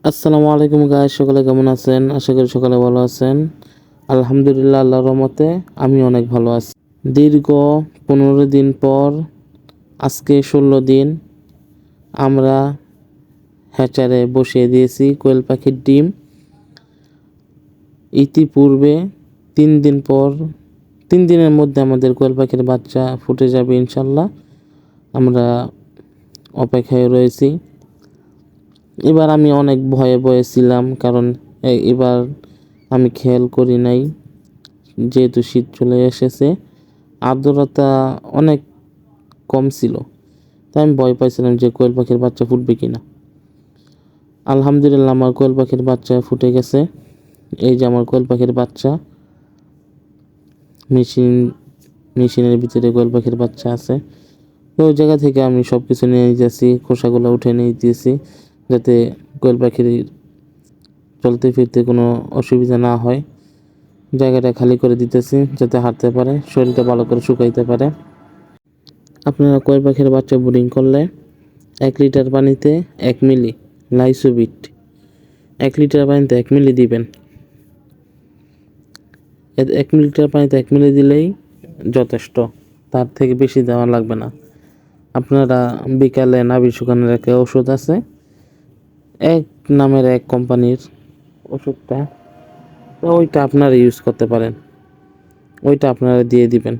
আসসালামু আলাইকুম গাইস, সকলে কেমন আছেন? আশা করি সকলে ভালো আছেন। আলহামদুলিল্লাহ, আল্লাহর রহমতে আমি অনেক ভালো আছি। দীর্ঘ 15 দিন পর আজকে 16 দিন আমরা হ্যাচারে বসিয়ে দিয়েছি কোয়েল পাখির ডিম। ইতিপূর্বে 3 দিন পর 3 দিনের মধ্যে আমাদের কোয়েল পাখির বাচ্চা ফুটে যাবে ইনশাল্লাহ। আমরা অপেক্ষায় রয়েছি। এবার আমি অনেক ভয়ে ভয়ে ছিলাম, কারণ এবার আমি খেয়াল করি নাই, যেহেতু শীত চলে এসেছে, আর্দ্রতা অনেক কম ছিল, তাই আমি ভয় পাইছিলাম যে কোয়েল পাখির বাচ্চা ফুটবে কিনা। আলহামদুলিল্লাহ, আমার কোয়েল পাখির বাচ্চা ফুটে গেছে। এই যে আমার কোয়েল পাখির বাচ্চা, মেশিনের ভিতরে কোয়েল পাখির বাচ্চা আছে। তো ওই জায়গা থেকে আমি সব কিছু নিয়ে যাচ্ছি, খোসাগুলো উঠে নিয়ে দিয়েছি, যাতে কোয়েল পাখির চলতে ফিরতে কোনো অসুবিধা না হয়। জায়গাটা খালি করে দিতেছি যাতে হাঁটতে পারে, শরীরটা ভালো করে শুকাইতে পারে। আপনারা কোয়েল পাখির বাচ্চা ব্রুডিং করলে 1 লিটার পানিতে 1 মিলি লাইসোবিট, 1 লিটার পানিতে 1 মিলি দিবেন। 1 লিটার পানিতে 1 মিলি দিলেই যথেষ্ট, তার থেকে বেশি দেওয়া লাগবে না। আপনারা বিকালে নাভি শুকানোর একটা ওষুধ আছে, এক নামের এক কোম্পানির ওষুধটা, তো ওইটা আপনারা ইউজ করতে পারেন, ওইটা আপনারা দিয়ে দিবেন।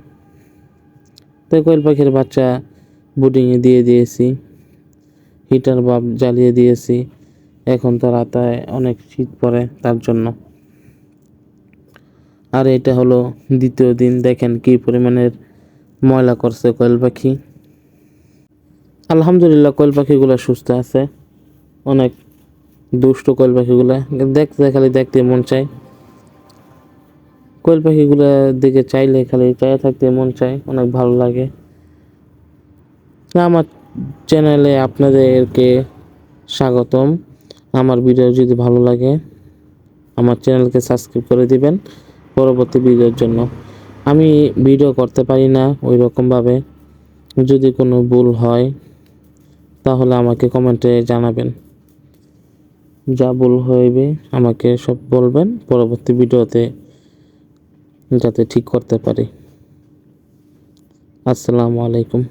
তো কোয়েল পাখির বাচ্চা ব্রুডিংয়ে দিয়ে দিয়েছি, হিটার বাল্ব জ্বালিয়ে দিয়েছি। এখন তো রাতে অনেক শীত পড়ে, তার জন্য। আর এটা হলো 2য় দিন, দেখেন কি পরিমাণের ময়লা করছে কোয়েল পাখি। আলহামদুলিল্লাহ, কোয়েল পাখিগুলো সুস্থ আছে। অনেক দুষ্ট কোয়েল পাখিগুলা, খালি দেখতে মন চায়। কোয়েল পাখিগুলোর দিকে চাইলে খালি চাই থাকতে মন চায়, অনেক ভালো লাগে। আমার চ্যানেলে আপনাদেরকে স্বাগতম। আমার ভিডিও যদি ভালো লাগে আমার চ্যানেলকে সাবস্ক্রাইব করে দিবেন পরবর্তী ভিডিওর জন্য। আমি ভিডিও করতে পারি না ওই রকমভাবে, যদি কোনো ভুল হয় তাহলে আমাকে কমেন্টে জানাবেন। যা ভুল হইবে আমাকে সব বলবেন, পরবর্তী ভিডিওতে যাতে ঠিক করতে পারি। আসসালামু আলাইকুম।